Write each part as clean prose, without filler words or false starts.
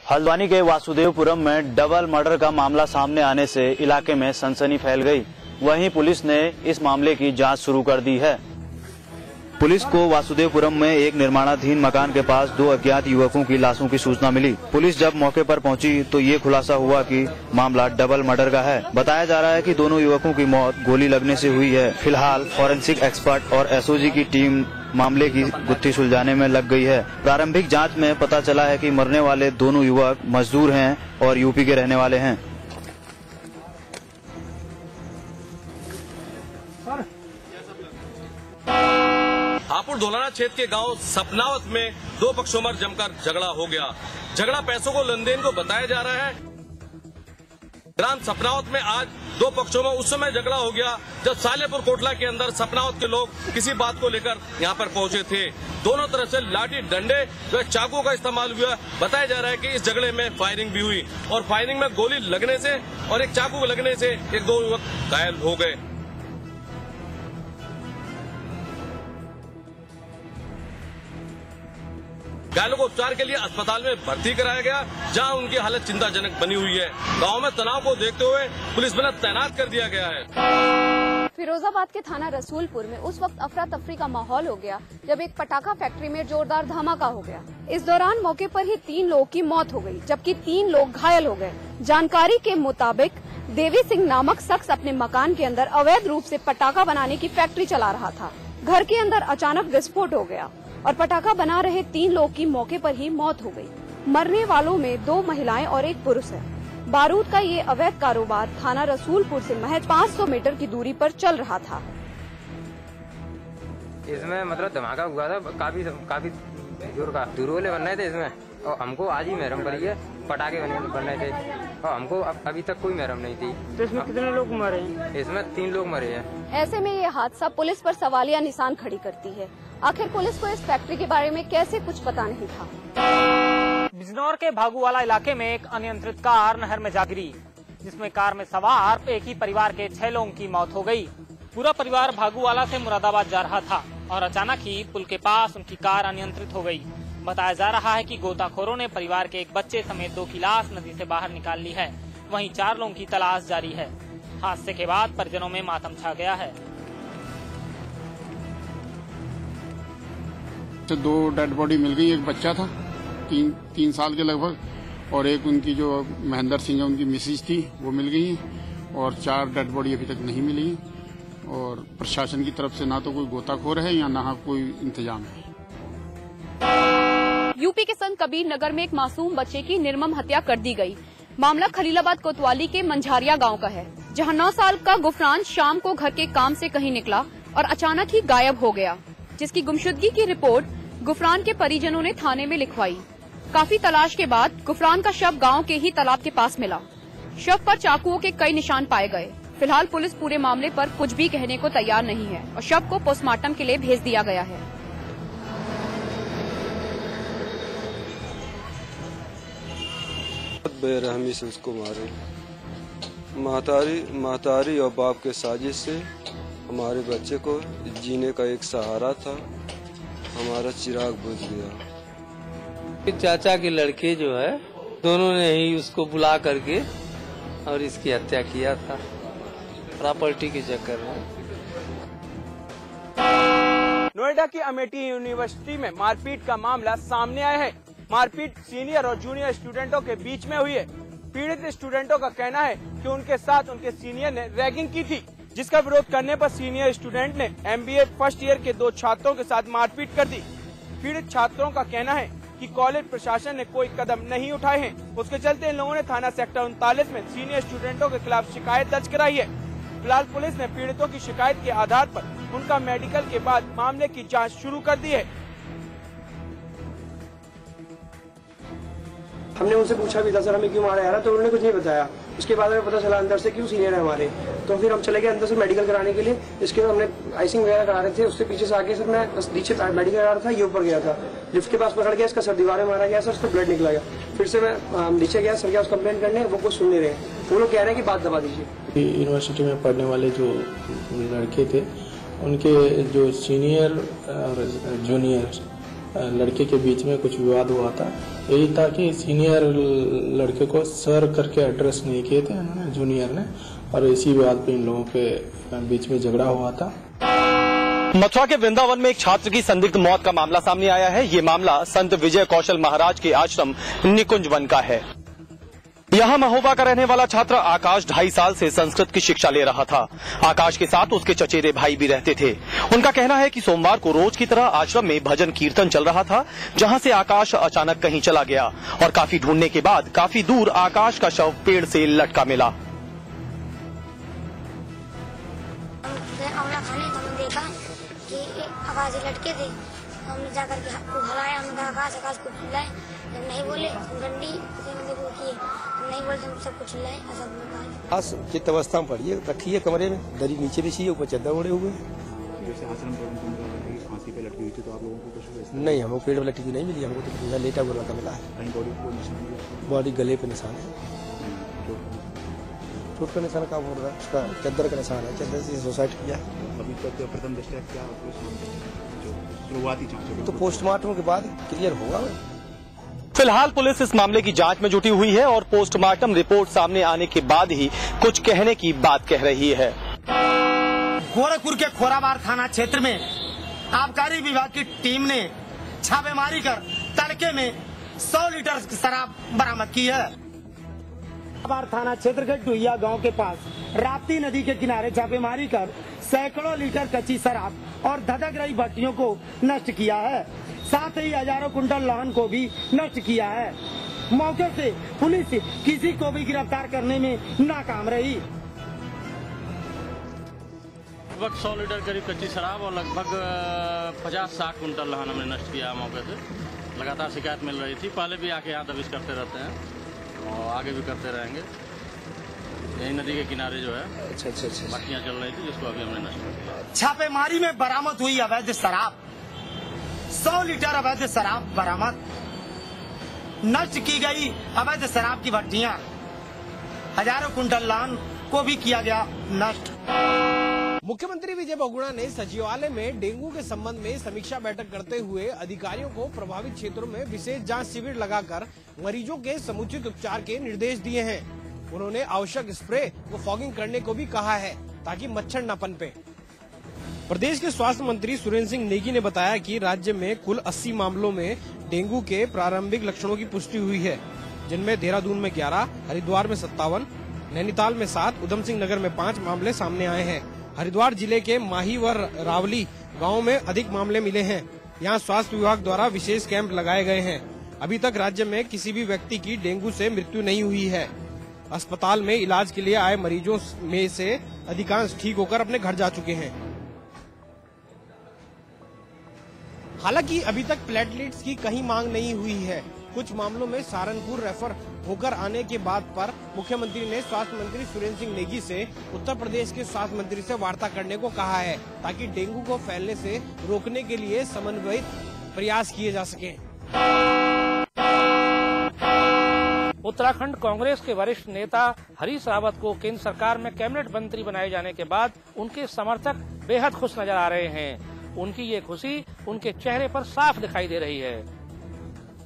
हल्द्वानी के वासुदेवपुरम में double murder का मामला सामने आने से इलाके में सनसनी फैल गई। वहीं पुलिस ने इस मामले की जांच शुरू कर दी है। पुलिस को वासुदेवपुरम में एक निर्माणाधीन मकान के पास 2 अज्ञात युवकों की लाशों की सूचना मिली। पुलिस जब मौके पर पहुंची तो ये खुलासा हुआ कि मामला डबल मर्डर का है। बताया जा रहा है कि दोनों युवकों की मौत गोली लगने से हुई है। फिलहाल फॉरेंसिक एक्सपर्ट और एसओजी की टीम मामले की गुत्थी सुलझाने में लग गई है। प्रारंभिक जांच में पता चला है कि मरने वाले दोनों युवक मजदूर हैं और यूपी के रहने वाले हैं। हापुड़ धोलाना क्षेत्र के गांव सपनावत में 2 पक्षों में जमकर झगड़ा हो गया। झगड़ा पैसों को लेन देन को बताया जा रहा है। ग्राम सपनावत में आज 2 पक्षों में उस समय झगड़ा हो गया जब सालेपुर कोटला के अंदर सपनावत के लोग किसी बात को लेकर यहां पर पहुंचे थे। दोनों तरफ से लाठी डंडे जो चाकू का इस्तेमाल हुआ। बताया जा रहा है कि इस झगड़े में फायरिंग भी हुई और फायरिंग में गोली लगने से और एक चाकू लगने से 1-2 युवक घायल हो गए। घायलों को उपचार के लिए अस्पताल में भर्ती कराया गया, जहां उनकी हालत चिंताजनक बनी हुई है। गांव में तनाव को देखते हुए पुलिस बल तैनात कर दिया गया है। फिरोजाबाद के थाना रसूलपुर में उस वक्त अफरा तफरी का माहौल हो गया जब एक पटाखा फैक्ट्री में जोरदार धमाका हो गया। इस दौरान मौके पर ही 3 लोगों की मौत हो गई, जबकि 3 लोग घायल हो गए। जानकारी के मुताबिक देवी सिंह नामक शख्स अपने मकान के अंदर अवैध रूप से पटाखा बनाने की फैक्ट्री चला रहा था। घर के अंदर अचानक विस्फोट हो गया और पटाखा बना रहे 3 लोग की मौके पर ही मौत हो गई। मरने वालों में 2 महिलाएं और 1 पुरुष है। बारूद का ये अवैध कारोबार थाना रसूलपुर से महज 500 मीटर की दूरी पर चल रहा था। इसमें मतलब धमाका हुआ था, काफी जोर का दुरोले बन रहे थे इसमें, और हमको आज ही महरम पड़ी है। पटाखे बन रहे थे और हमको अभी तक कोई महरम नहीं थी। तो इसमें कितने लोग मरे? इसमें 3 लोग मरे हैं। ऐसे में ये हादसा पुलिस पर सवालिया निशान खड़ी करती है। आखिर पुलिस को इस फैक्ट्री के बारे में कैसे कुछ पता नहीं था। बिजनौर के भागूवाला इलाके में एक अनियंत्रित कार नहर में जा गिरी, जिसमें कार में सवार एक ही परिवार के 6 लोगों की मौत हो गई। पूरा परिवार भागूवाला से मुरादाबाद जा रहा था और अचानक ही पुल के पास उनकी कार अनियंत्रित हो गई। बताया जा रहा है कि गोताखोरों ने परिवार के एक बच्चे समेत 2 की लाश नदी से बाहर निकाल ली है। वहीं 4 लोगों की तलाश जारी है। हादसे के बाद परिजनों में मातम छा गया है। 2 डेड बॉडी मिल गई। एक बच्चा था 3 साल के लगभग, और एक उनकी जो महेंद्र सिंह है उनकी मिसिज थी वो मिल गई, और 4 डेड बॉडी अभी तक नहीं मिली। और प्रशासन की तरफ से ना तो कोई गोताखोर है या ना कोई इंतजाम है। यूपी के संत कबीर नगर में एक मासूम बच्चे की निर्मम हत्या कर दी गई। मामला खलीलाबाद कोतवाली के मंझारिया गांव का है, जहां 9 साल का गुफरान शाम को घर के काम से कहीं निकला और अचानक ही गायब हो गया, जिसकी गुमशुदगी की रिपोर्ट गुफरान के परिजनों ने थाने में लिखवाई। काफी तलाश के बाद गुफरान का शव गांव के ही तालाब के पास मिला। शव पर चाकुओं के कई निशान पाए गए। फिलहाल पुलिस पूरे मामले पर कुछ भी कहने को तैयार नहीं है और शव को पोस्टमार्टम के लिए भेज दिया गया है। बेरहमी से उसको मारे। महतारी और बाप के साजिश से हमारे बच्चे को जीने का एक सहारा था, हमारा चिराग बुझ गया। चाचा के लड़के जो है दोनों ने ही उसको बुला करके और इसकी हत्या किया था प्रॉपर्टी के चक्कर में। नोएडा की अमेठी यूनिवर्सिटी में मारपीट का मामला सामने आया है। मारपीट सीनियर और जूनियर स्टूडेंटों के बीच में हुई है। पीड़ित स्टूडेंटों का कहना है कि उनके साथ उनके सीनियर ने रैगिंग की थी, जिसका विरोध करने पर सीनियर स्टूडेंट ने MBA फर्स्ट ईयर के 2 छात्रों के साथ मारपीट कर दी। पीड़ित छात्रों का कहना है कि कॉलेज प्रशासन ने कोई कदम नहीं उठाए हैं। उसके चलते इन लोगों ने थाना सेक्टर 39 में सीनियर स्टूडेंटों के खिलाफ शिकायत दर्ज कराई है। फिलहाल पुलिस ने पीड़ितों की शिकायत के आधार पर उनका मेडिकल के बाद मामले की जाँच शुरू कर दी है। हमने उनसे पूछा भी था, सर हमें क्यों मारा जा रहा, तो उन्होंने कुछ नहीं बताया। उसके बाद हमें पता चला अंदर से क्यों सीनियर है हमारे, तो फिर हम चले गए अंदर से मेडिकल कराने के लिए। इसके बाद हमने आइसिंग वगैरह करा रहे थे, उससे पीछे से आके सर मैं नीचे मेडिकल करा रहा था, ये ऊपर गया था, लिफ्ट के पास पकड़ गया, इसका सर दीवार में मारा गया सर, उसका ब्लड निकला गया। फिर से मैं नीचे गया, सर क्या उस कंप्लेंट करने, वो कुछ सुन नहीं रहे। वो लोग कह रहे हैं कि बात दबा दीजिए। यूनिवर्सिटी में पढ़ने वाले जो लड़के थे, उनके जो सीनियर और जूनियर लड़के के बीच में कुछ विवाद हुआ था। यही था कि सीनियर लड़के को सर करके एड्रेस नहीं किए थे इन्होंने, जूनियर ने, और इसी विवाद पे इन लोगों के बीच में झगड़ा हुआ था। मथुरा के वृंदावन में एक छात्र की संदिग्ध मौत का मामला सामने आया है। ये मामला संत विजय कौशल महाराज के आश्रम निकुंज वन का है। यहाँ महोबा का रहने वाला छात्र आकाश 2.5 साल से संस्कृत की शिक्षा ले रहा था। आकाश के साथ उसके चचेरे भाई भी रहते थे। उनका कहना है कि सोमवार को रोज की तरह आश्रम में भजन कीर्तन चल रहा था, जहाँ से आकाश अचानक कहीं चला गया और काफी ढूंढने के बाद काफी दूर आकाश का शव पेड़ से लटका मिला। देखा कि आकाश लटके थे, हमने जाकर के बुलाया, हमने कहा आकाश को बुलाए, जब नहीं बोले गंडी नहीं बोले हम सब कुछ लाए। खास चित्त अवस्था में पड़ी है, रखी है कमरे में, दरी नीचे बिछी है, ऊपर चादर ओढ़े हुए। जैसे आश्रम पर फांसी पे लटकी हुई थी तो आप लोगों को कुछ नहीं, हमको पेड़ पे लटकी नहीं मिली, हमको तो पूरा लेटा हुआ लड़का मिला है। बॉडी गले पे निशान है, चोट का निशान कहाँ बोल रहा है, उसका चादर का निशान है, चादर से सुसाइड किया। अभी तक प्रथम दृष्टया क्या शुरुआती जांच, तो पोस्टमार्टम के बाद क्लियर होगा। फिलहाल पुलिस इस मामले की जांच में जुटी हुई है और पोस्टमार्टम रिपोर्ट सामने आने के बाद ही कुछ कहने की बात कह रही है। गोरखपुर के खोराबार थाना क्षेत्र में आबकारी विभाग की टीम ने छापेमारी कर तड़के में 100 लीटर शराब बरामद की है। खोराबार थाना क्षेत्र के डुइया गांव के पास राप्ती नदी के किनारे छापेमारी कर सैकड़ों लीटर कच्ची शराब और धधक रही भट्टियों को नष्ट किया है। साथ ही हजारों कुंटल लहन को भी नष्ट किया है। मौके से पुलिस किसी को भी गिरफ्तार करने में नाकाम रही। लगभग 100 लीटर करीब कच्ची शराब और लगभग 50-60 कुंटल लहन हमने नष्ट किया मौके से। लगातार शिकायत मिल रही थी, पहले भी आके यहाँ दबिश करते रहते हैं और आगे भी करते रहेंगे। यही नदी के किनारे जो है अच्छा भट्टियाँ चल रही थी, जिसको अभी हमने नष्ट कर दिया। छापेमारी में बरामद हुई अवैध शराब, 100 लीटर अवैध शराब बरामद, नष्ट की गई अवैध शराब की भट्टियां, हजारों कुंटल लहन को भी किया गया नष्ट। मुख्यमंत्री विजय बहुगुणा ने सचिवालय में डेंगू के संबंध में समीक्षा बैठक करते हुए अधिकारियों को प्रभावित क्षेत्रों में विशेष जांच शिविर लगाकर मरीजों के समुचित उपचार के निर्देश दिए हैं। उन्होंने आवश्यक स्प्रे व फॉगिंग करने को भी कहा है ताकि मच्छर न पनपे। प्रदेश के स्वास्थ्य मंत्री सुरेंद्र सिंह नेगी ने बताया कि राज्य में कुल 80 मामलों में डेंगू के प्रारंभिक लक्षणों की पुष्टि हुई है, जिनमें देहरादून में 11, हरिद्वार में 57, नैनीताल में 7, उधम सिंह नगर में 5 मामले सामने आए हैं। हरिद्वार जिले के माही व रावली गाँव में अधिक मामले मिले हैं। यहाँ स्वास्थ्य विभाग द्वारा विशेष कैंप लगाए गए हैं। अभी तक राज्य में किसी भी व्यक्ति की डेंगू से मृत्यु नहीं हुई है। अस्पताल में इलाज के लिए आए मरीजों में से अधिकांश ठीक होकर अपने घर जा चुके हैं। हालांकि अभी तक प्लेटलेट्स की कहीं मांग नहीं हुई है। कुछ मामलों में सहारनपुर रेफर होकर आने के बाद पर मुख्यमंत्री ने स्वास्थ्य मंत्री सुरेंद्र सिंह नेगी से उत्तर प्रदेश के स्वास्थ्य मंत्री से वार्ता करने को कहा है ताकि डेंगू को फैलने से रोकने के लिए समन्वित प्रयास किए जा सके। उत्तराखंड कांग्रेस के वरिष्ठ नेता हरीश रावत को केंद्र सरकार में कैबिनेट मंत्री बनाए जाने के बाद उनके समर्थक बेहद खुश नजर आ रहे हैं। उनकी ये खुशी उनके चेहरे पर साफ दिखाई दे रही है।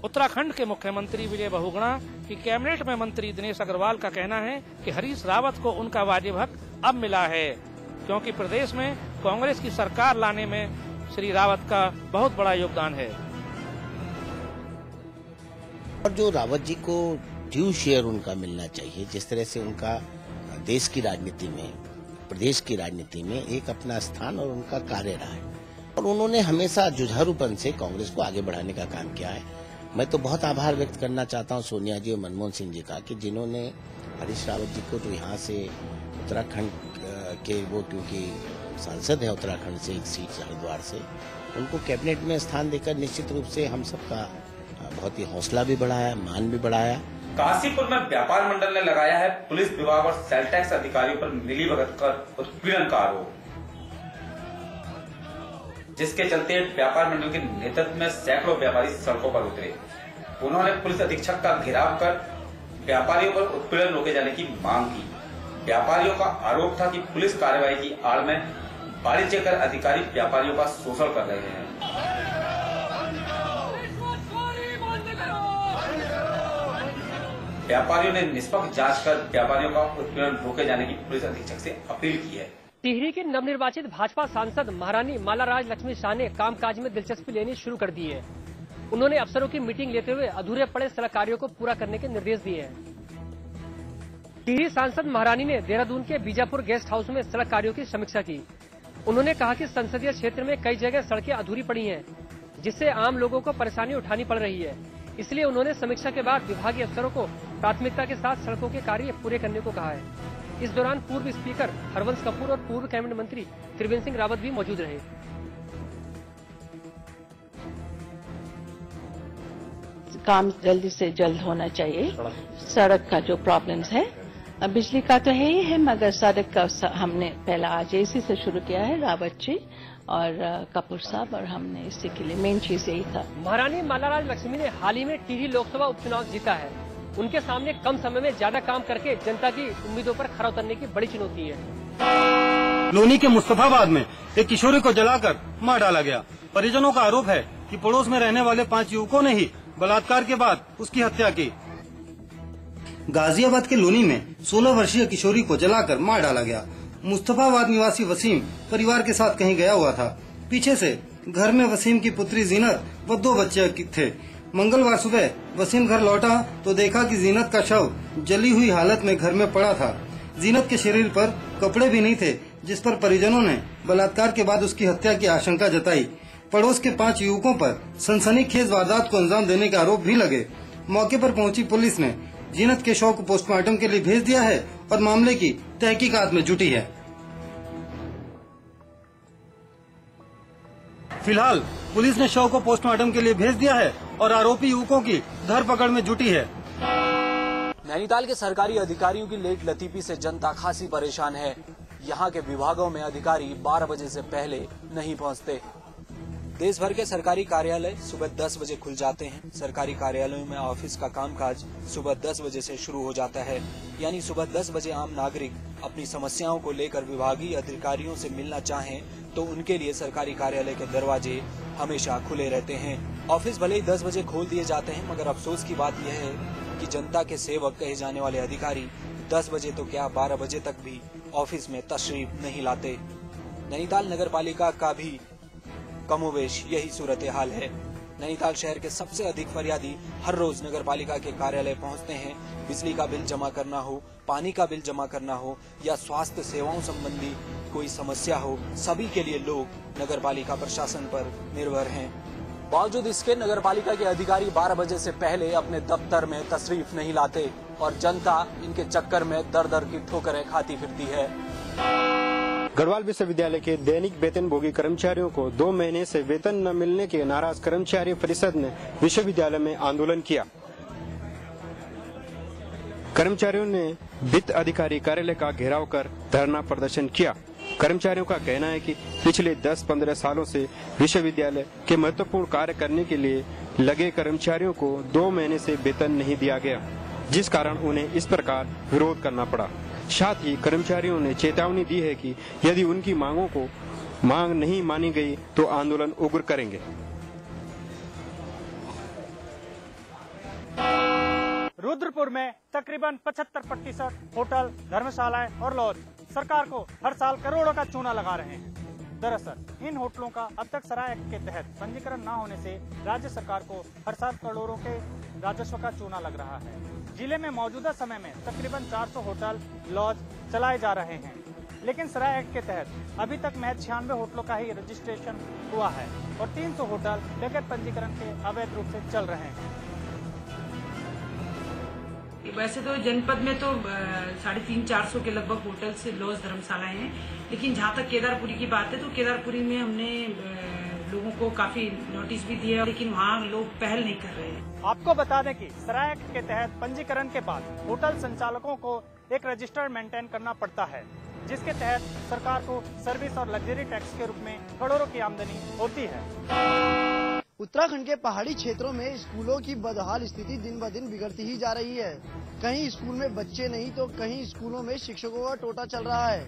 उत्तराखंड के मुख्यमंत्री विजय बहुगुणा की कैबिनेट में मंत्री दिनेश अग्रवाल का कहना है कि हरीश रावत को उनका वाजिब हक अब मिला है, क्योंकि प्रदेश में कांग्रेस की सरकार लाने में श्री रावत का बहुत बड़ा योगदान है। और जो रावत जी को ड्यू शेयर उनका मिलना चाहिए, जिस तरह से उनका देश की राजनीति में, प्रदेश की राजनीति में एक अपना स्थान और उनका कार्य रहा है और उन्होंने हमेशा जुझारूपन से कांग्रेस को आगे बढ़ाने का काम किया है। मैं तो बहुत आभार व्यक्त करना चाहता हूं सोनिया जी और मनमोहन सिंह जी का कि जिन्होंने हरीश रावत जी को तो यहाँ से उत्तराखंड के वो क्योंकि सांसद है उत्तराखंड से एक सीट हरिद्वार से, उनको कैबिनेट में स्थान देकर निश्चित रूप से हम सबका बहुत ही हौसला भी बढ़ाया, मान भी बढ़ाया। काशीपुर में व्यापार मंडल ने लगाया है पुलिस विभाग और सेल टैक्स अधिकारियों पर मिलीभगत कर उत्पीड़न का आरोप, जिसके चलते व्यापार मंडल के नेतृत्व में सैकड़ों व्यापारी सड़कों पर उतरे। उन्होंने पुलिस अधीक्षक का घेराव कर व्यापारियों पर उत्पीड़न रोके जाने की मांग की। व्यापारियों का आरोप था कि पुलिस कार्रवाई की आड़ में वाणिज्य कर अधिकारी व्यापारियों का शोषण कर रहे हैं। व्यापारियों ने निष्पक्ष जांच कर व्यापारियों का उत्पीड़न रोके जाने की पुलिस अधीक्षक से अपील की है। टिहरी के नवनिर्वाचित भाजपा सांसद महारानी मालाराज लक्ष्मी शाह ने कामकाज में दिलचस्पी लेनी शुरू कर दी है। उन्होंने अफसरों की मीटिंग लेते हुए अधूरे पड़े सड़क कार्यों को पूरा करने के निर्देश दिए हैं। टिहरी सांसद महारानी ने देहरादून के बीजापुर गेस्ट हाउस में सड़क कार्यों की समीक्षा की। उन्होंने कहा कि संसदीय क्षेत्र में कई जगह सड़कें अधूरी पड़ी हैं, जिससे आम लोगों को परेशानी उठानी पड़ रही है। इसलिए उन्होंने समीक्षा के बाद विभागीय अफसरों को प्राथमिकता के साथ सड़कों के कार्य पूरे करने को कहा है। इस दौरान पूर्व स्पीकर हरवंश कपूर और पूर्व कैबिनेट मंत्री त्रिवेंद्र सिंह रावत भी मौजूद रहे। काम जल्दी से जल्द होना चाहिए। सड़क का जो प्रॉब्लम्स है, बिजली का तो है ही है, मगर सड़क का हमने पहला आज इसी से शुरू किया है, रावत जी और कपूर साहब, और हमने इसी के लिए मेन चीज यही था। महारानी मालाराज लक्ष्मी ने हाल ही में टिहरी लोकसभा उपचुनाव जीता है। उनके सामने कम समय में ज्यादा काम करके जनता की उम्मीदों पर खरा उतरने की बड़ी चुनौती है। लोनी के मुस्तफाबाद में एक किशोरी को जलाकर मार डाला गया। परिजनों का आरोप है कि पड़ोस में रहने वाले 5 युवकों ने ही बलात्कार के बाद उसकी हत्या की। गाजियाबाद के लोनी में 16 वर्षीय किशोरी को जलाकर मार डाला गया। मुस्तफाबाद निवासी वसीम परिवार के साथ कहीं गया हुआ था। पीछे से घर में वसीम की पुत्री जीनत व 2 बच्चे थे। मंगलवार सुबह वसीम घर लौटा तो देखा कि जीनत का शव जली हुई हालत में घर में पड़ा था। जीनत के शरीर पर कपड़े भी नहीं थे, जिस पर परिजनों ने बलात्कार के बाद उसकी हत्या की आशंका जताई। पड़ोस के 5 युवकों पर सनसनीखेज वारदात को अंजाम देने के आरोप भी लगे। मौके पर पहुंची पुलिस ने जीनत के शव को पोस्टमार्टम के लिए भेज दिया है और मामले की तहकीकात में जुटी है। फिलहाल पुलिस ने शव को पोस्टमार्टम के लिए भेज दिया है और आरोपी युवकों की धरपकड़ में जुटी है। नैनीताल के सरकारी अधिकारियों की लेट लतीफी से जनता खासी परेशान है। यहाँ के विभागों में अधिकारी 12 बजे से पहले नहीं पहुँचते। देश भर के सरकारी कार्यालय सुबह 10 बजे खुल जाते हैं। सरकारी कार्यालयों में ऑफिस का कामकाज सुबह 10 बजे से शुरू हो जाता है, यानी सुबह 10 बजे आम नागरिक अपनी समस्याओं को लेकर विभागीय अधिकारियों से मिलना चाहें तो उनके लिए सरकारी कार्यालय के दरवाजे हमेशा खुले रहते हैं। ऑफिस भले ही 10 बजे खोल दिए जाते हैं, मगर अफसोस की बात यह है कि जनता के सेवक कहे जाने वाले अधिकारी 10 बजे तो क्या 12 बजे तक भी ऑफिस में तशरीफ नहीं लाते। नैनीताल नगर पालिका का भी कमोवेश यही सूरत हाल है। नैनीताल शहर के सबसे अधिक फरियादी हर रोज नगर पालिका के कार्यालय पहुंचते हैं। बिजली का बिल जमा करना हो, पानी का बिल जमा करना हो या स्वास्थ्य सेवाओं संबंधी कोई समस्या हो, सभी के लिए लोग नगर पालिका प्रशासन पर निर्भर हैं। बावजूद इसके नगर पालिका के अधिकारी 12 बजे से पहले अपने दफ्तर में तशरीफ नहीं लाते और जनता इनके चक्कर में दर दर की ठोकरें खाती फिरती है। गढ़वाल विश्वविद्यालय के दैनिक वेतनभोगी कर्मचारियों को 2 महीने से वेतन न मिलने के नाराज कर्मचारी परिषद ने विश्वविद्यालय में आंदोलन किया। कर्मचारियों ने वित्त अधिकारी कार्यालय का घेराव कर धरना प्रदर्शन किया। कर्मचारियों का कहना है कि पिछले 10-15 सालों से विश्वविद्यालय के महत्वपूर्ण कार्य करने के लिए लगे कर्मचारियों को 2 महीने से वेतन नहीं दिया गया, जिस कारण उन्हें इस प्रकार विरोध करना पड़ा। साथ ही कर्मचारियों ने चेतावनी दी है कि यदि उनकी मांगों को मांग नहीं मानी गई तो आंदोलन उग्र करेंगे। रुद्रपुर में तकरीबन 75% होटल, धर्मशालाएं और लॉज सरकार को हर साल करोड़ों का चूना लगा रहे हैं। दरअसल इन होटलों का अब तक सराय एक्ट के तहत पंजीकरण न होने से राज्य सरकार को हर साल करोड़ों के राजस्व का चूना लग रहा है। जिले में मौजूदा समय में तकरीबन 400 होटल, लॉज चलाए जा रहे हैं, लेकिन सराय एक्ट के तहत अभी तक महज 96 होटलों का ही रजिस्ट्रेशन हुआ है और 300 होटल बगैर पंजीकरण के अवैध रूप से चल रहे हैं। वैसे तो जनपद में तो 350-400 के लगभग होटल से लॉज धर्मशालाएं हैं, लेकिन जहाँ तक केदारपुरी की बात है तो केदारपुरी में हमने लोगों को काफी नोटिस भी दिया, लेकिन वहाँ लोग पहल नहीं कर रहे हैं। आपको बता दें कि सराय एक्ट के तहत पंजीकरण के बाद होटल संचालकों को एक रजिस्टर मेंटेन करना पड़ता है, जिसके तहत सरकार को सर्विस और लग्जरी टैक्स के रूप में करोड़ों की आमदनी होती है। उत्तराखंड के पहाड़ी क्षेत्रों में स्कूलों की बदहाल स्थिति दिन ब दिन बिगड़ती ही जा रही है। कहीं स्कूल में बच्चे नहीं तो कहीं स्कूलों में शिक्षकों का टोटा चल रहा है।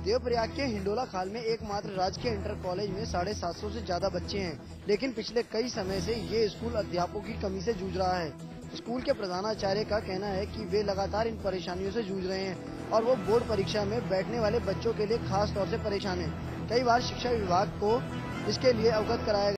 देवप्रयाग के हिंडोला खाल में एकमात्र राजकीय इंटर कॉलेज में 750 से ज्यादा बच्चे हैं, लेकिन पिछले कई समय से ये स्कूल अध्यापकों की कमी से जूझ रहा है। स्कूल के प्रधानाचार्य का कहना है कि वे लगातार इन परेशानियों से जूझ रहे हैं और वो बोर्ड परीक्षा में बैठने वाले बच्चों के लिए खास तौर से परेशान हैं। कई बार शिक्षा विभाग को इसके लिए अवगत कराया